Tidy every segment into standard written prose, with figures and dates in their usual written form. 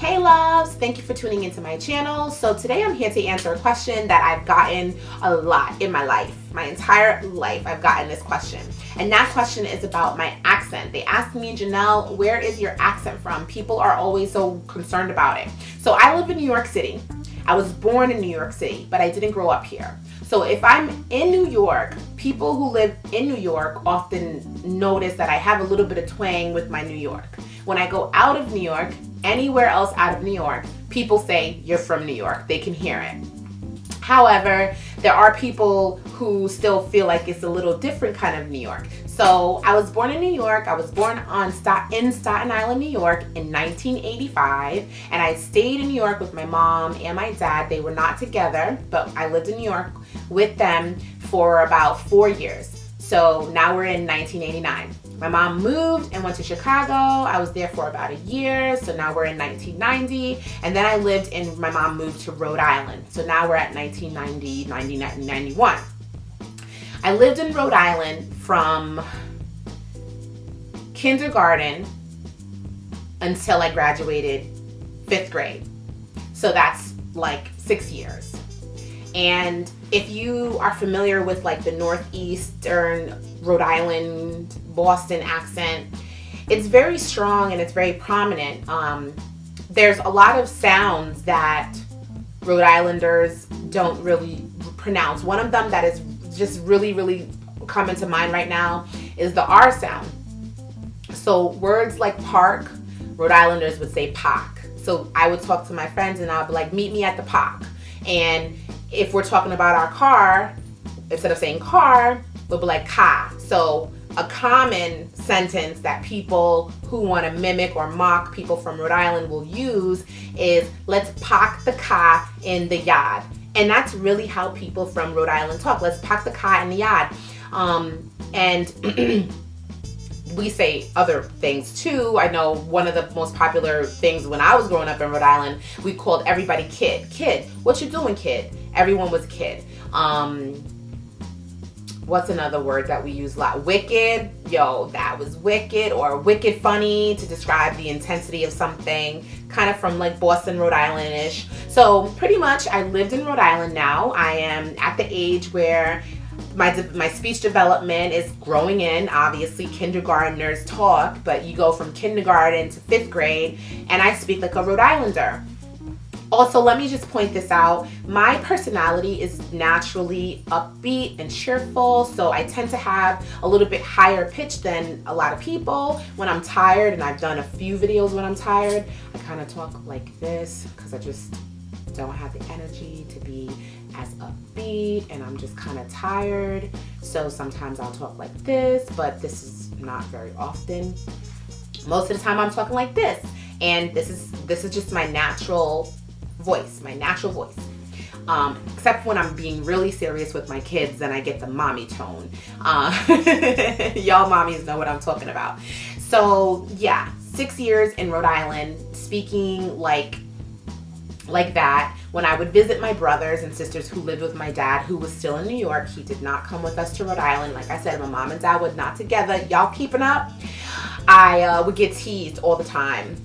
Hey loves, thank you for tuning into my channel. So today I'm here to answer a question that I've gotten a lot in my life. My entire life I've gotten this question. And that question is about my accent. They asked me, Jenell, where is your accent from? People are always so concerned about it. So I live in New York City. I was born in New York City, but I didn't grow up here. So if I'm in New York, people who live in New York often notice that I have a little bit of twang with my New York. When I go out of New York, anywhere else out of New York, people say, you're from New York. They can hear it. However, there are people who still feel like it's a little different kind of New York. So I was born in New York. I was born in Staten Island, New York in 1985. And I stayed in New York with my mom and my dad. They were not together, but I lived in New York with them for about 4 years. So now we're in 1989. My mom moved and went to Chicago. I was there for about a year. So now we're in 1990. And then my mom moved to Rhode Island. So now we're at 1990, 1991. I lived in Rhode Island from kindergarten until I graduated 5th grade. So that's like 6 years. And if you are familiar with like the Northeastern Rhode Island, Boston accent, it's very strong and it's very prominent. There's a lot of sounds that Rhode Islanders don't really pronounce. One of them that is just really coming to mind right now is the R sound. So words like park, Rhode Islanders would say pak. So I would talk to my friends and I would be like, meet me at the park. And if we're talking about our car, instead of saying car, we'll be like ka. So a common sentence that people who want to mimic or mock people from Rhode Island will use is, let's park the car in the yard. And that's really how people from Rhode Island talk. Let's park the car in the yard. And we say other things too. I know one of the most popular things when I was growing up in Rhode Island, we called everybody kid. Kid, what you doing, kid? Everyone was kid. What's another word that we use a lot? Wicked. Yo, that was wicked, or wicked funny to describe the intensity of something, kind of from like Boston, Rhode Island-ish. So pretty much I lived in Rhode Island now. I am at the age where my speech development is growing in. Obviously, kindergartners talk, but you go from kindergarten to 5th grade, and I speak like a Rhode Islander. Also, let me just point this out. My personality is naturally upbeat and cheerful, so I tend to have a little bit higher pitch than a lot of people. When I'm tired, and I've done a few videos when I'm tired, I kind of talk like this because I just don't have the energy to be as upbeat, and I'm just kind of tired. So sometimes I'll talk like this, but this is not very often. Most of the time I'm talking like this, and this is just my natural voice, except when I'm being really serious with my kids, then I get the mommy tone. Y'all mommies know what I'm talking about. So yeah, 6 years in Rhode Island, speaking like that. When I would visit my brothers and sisters who lived with my dad, who was still in New York, he did not come with us to Rhode Island. Like I said, my mom and dad were not together. Y'all keeping up? I would get teased all the time.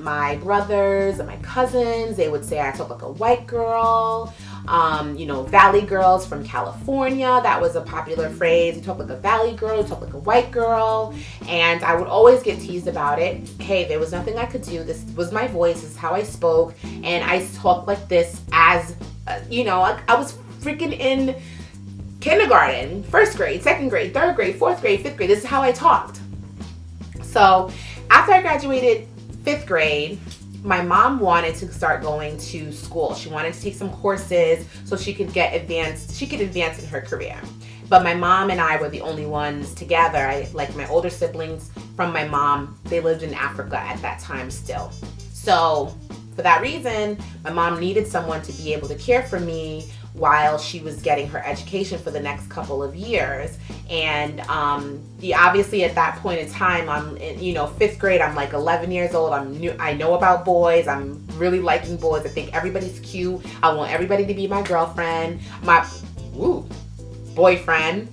My brothers and my cousins, they would say I talk like a white girl. Valley girls from California, that was a popular phrase. You talk like a valley girl, you talk like a white girl. And I would always get teased about it. Hey, there was nothing I could do. This was my voice, this is how I spoke. And I talked like this as, I was freaking in kindergarten, 1st grade, 2nd grade, 3rd grade, 4th grade, 5th grade. This is how I talked. So after I graduated 5th grade, my mom wanted to start going to school. She wanted to take some courses so she could advance in her career. But my mom and I were the only ones together. Like my older siblings from my mom, they lived in Africa at that time still. So for that reason, my mom needed someone to be able to care for me while she was getting her education for the next couple of years. And obviously at that point in time, I'm in 5th grade, I'm like 11 years old. I know about boys. I'm really liking boys. I think everybody's cute. I want everybody to be my girlfriend, my boyfriend.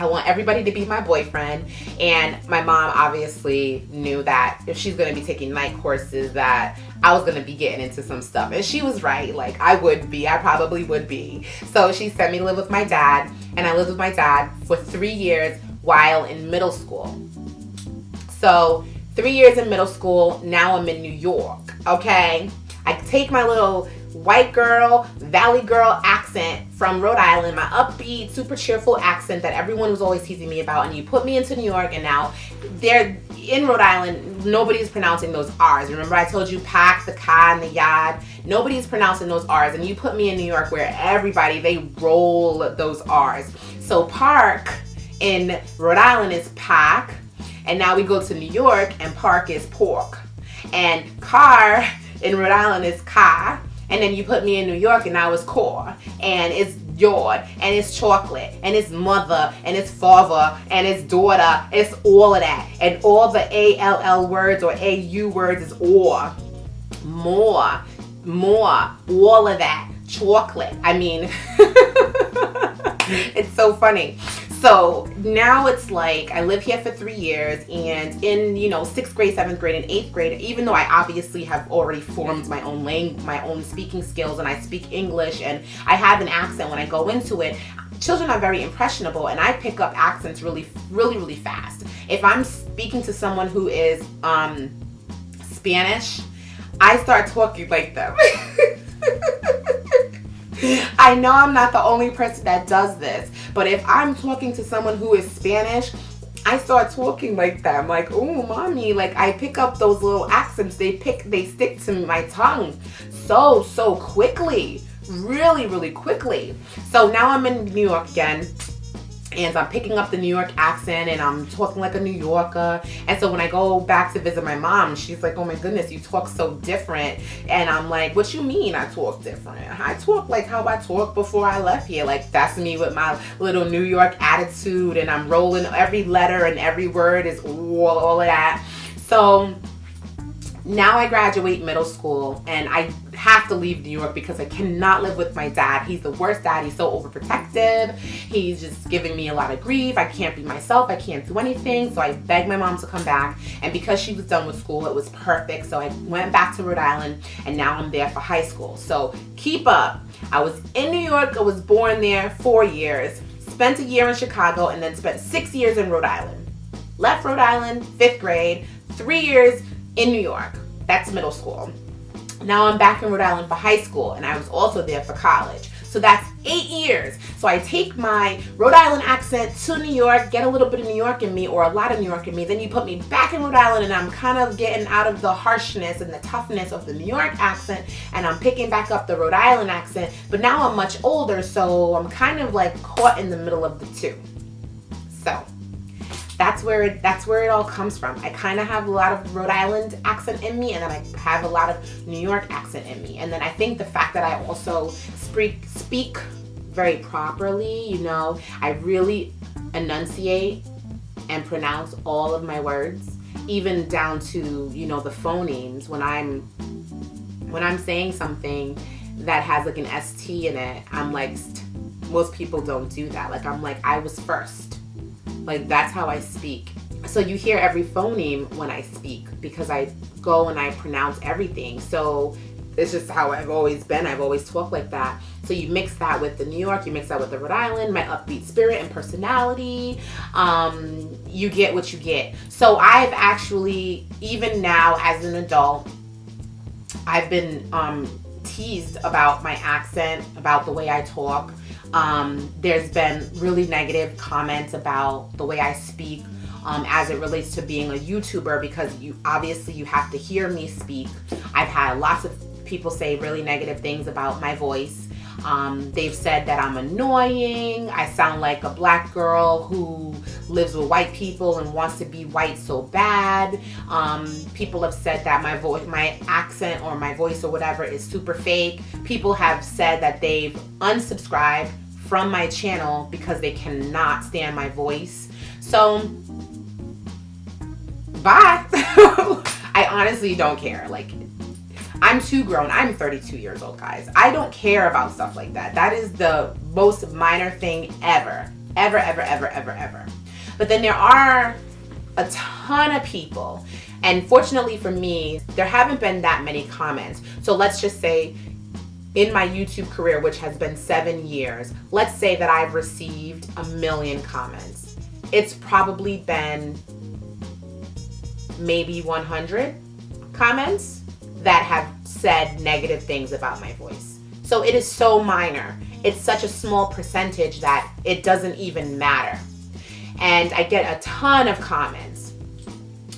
I want everybody to be my boyfriend. And my mom obviously knew that if she's going to be taking night courses that I was going to be getting into some stuff. And she was right. Like, I probably would be. So she sent me to live with my dad. And I lived with my dad for 3 years while in middle school. So 3 years in middle school. Now I'm in New York. Okay. I take my little white girl, valley girl accent from Rhode Island, my upbeat, super cheerful accent that everyone was always teasing me about, and you put me into New York, and now they're in Rhode Island, nobody's pronouncing those R's. Remember I told you pack, the ka, and the yad? Nobody's pronouncing those R's, and you put me in New York where everybody, they roll those R's. So park in Rhode Island is pack, and now we go to New York, and park is pork. And car in Rhode Island is ka. And then you put me in New York and now it's core, and it's yard, and it's chocolate, and it's mother, and it's father, and it's daughter. It's all of that. And all the ALL words or AU words is or, more, all of that. Chocolate. I mean, it's so funny. So now it's like I live here for 3 years, and in 6th grade, 7th grade, and 8th grade, even though I obviously have already formed my own speaking skills, and I speak English, and I have an accent when I go into it, children are very impressionable, and I pick up accents really, really, really fast. If I'm speaking to someone who is Spanish, I start talking like them. I know I'm not the only person that does this, but if I'm talking to someone who is Spanish, I start talking like them. Like, oh, mommy, like I pick up those little accents. They stick to my tongue so quickly, really, really quickly. So now I'm in New York again, and I'm picking up the New York accent, and I'm talking like a New Yorker. And so when I go back to visit my mom, she's like, oh my goodness, you talk so different. And I'm like, what you mean I talk different? I talk like how I talked before I left here. Like, that's me with my little New York attitude, and I'm rolling every letter and every word is all of that. So now I graduate middle school, and I have to leave New York because I cannot live with my dad. He's the worst dad. He's so overprotective. He's just giving me a lot of grief. I can't be myself. I can't do anything. So I begged my mom to come back, and because she was done with school, it was perfect. So I went back to Rhode Island, and now I'm there for high school. So keep up. I was in New York. I was born there 4 years, spent a year in Chicago, and then spent 6 years in Rhode Island. Left Rhode Island, 5th grade, 3 years in New York. That's middle school. Now I'm back in Rhode Island for high school, and I was also there for college. So that's 8 years. So I take my Rhode Island accent to New York, get a little bit of New York in me, or a lot of New York in me. Then you put me back in Rhode Island, and I'm kind of getting out of the harshness and the toughness of the New York accent, and I'm picking back up the Rhode Island accent. But now I'm much older, so I'm kind of like caught in the middle of the two. So that's where it all comes from. I kind of have a lot of Rhode Island accent in me, and then I have a lot of New York accent in me. And then I think the fact that I also speak very properly, I really enunciate and pronounce all of my words, even down to, the phonemes. When I'm saying something that has like an ST in it, I'm like, most people don't do that. Like, I'm like, I was first. Like, that's how I speak. So you hear every phoneme when I speak, because I go and I pronounce everything. So it's just how I've always been. I've always talked like that. So you mix that with the New York, you mix that with the Rhode Island, my upbeat spirit and personality, you get what you get. So I've actually, even now as an adult, I've been teased about my accent, about the way I talk. There's been really negative comments about the way I speak as it relates to being a YouTuber, because you have to hear me speak. I've had lots of people say really negative things about my voice. They've said that I'm annoying. I sound like a black girl who lives with white people and wants to be white so bad. People have said that my accent or my voice or whatever is super fake. People have said that they've unsubscribed from my channel because they cannot stand my voice. So, bye. I honestly don't care. Like, I'm too grown. I'm 32 years old, guys. I don't care about stuff like that. That is the most minor thing ever. Ever, ever, ever, ever, ever. But then there are a ton of people, and fortunately for me, there haven't been that many comments. So let's just say in my YouTube career, which has been 7 years, let's say that I've received 1 million comments. It's probably been maybe 100 comments that have said negative things about my voice. So it is so minor. It's such a small percentage that it doesn't even matter. And I get a ton of comments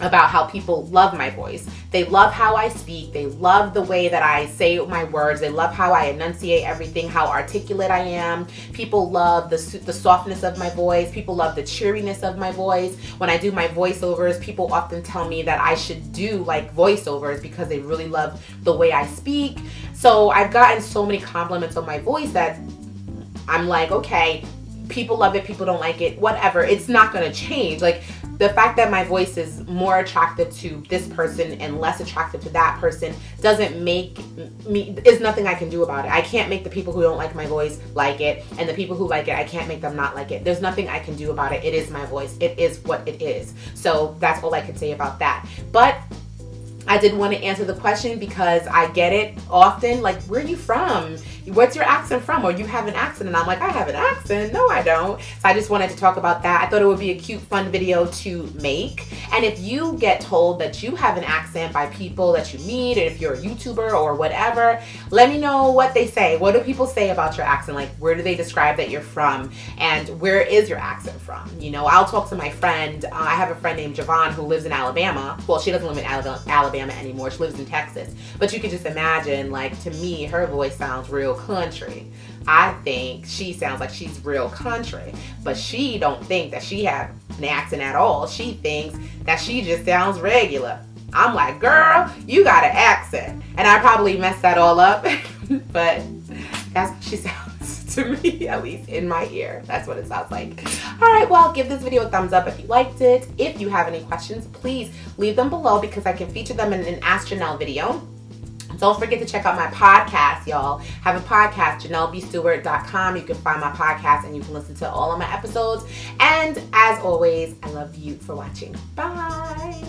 about how people love my voice. They love how I speak. They love the way that I say my words. They love how I enunciate everything, how articulate I am. People love the softness of my voice. People love the cheeriness of my voice. When I do my voiceovers, people often tell me that I should do like voiceovers because they really love the way I speak. So I've gotten so many compliments on my voice that I'm like, okay, people love it, people don't like it, whatever. It's not going to change. Like, the fact that my voice is more attractive to this person and less attractive to that person doesn't make me, is nothing I can do about it. I can't make the people who don't like my voice like it, and the people who like it, I can't make them not like it. There's nothing I can do about it. It is my voice. It is what it is. So that's all I can say about that. But I did want to answer the question because I get it often, like, where are you from? What's your accent from? Or you have an accent? And I'm like, I have an accent. No, I don't. So I just wanted to talk about that. I thought it would be a cute, fun video to make. And if you get told that you have an accent by people that you meet, and if you're a YouTuber or whatever, let me know what they say. What do people say about your accent? Like, where do they describe that you're from? And where is your accent from? You know, I'll talk to my friend. I have a friend named Javon who lives in Alabama. Well, she doesn't live in Alabama anymore. She lives in Texas. But you could just imagine, like, to me, her voice sounds real country. I think she sounds like she's real country, but she don't think that she has an accent at all. She thinks that she just sounds regular. I'm like, girl, you got an accent. And I probably messed that all up, but that's what she sounds to me, at least in my ear. That's what it sounds like. All right, well, give this video a thumbs up if you liked it. If you have any questions, please leave them below because I can feature them in an Ask Jenell video. Don't forget to check out my podcast, y'all. I have a podcast, JenellBStewart.com. You can find my podcast and you can listen to all of my episodes. And as always, I love you for watching. Bye.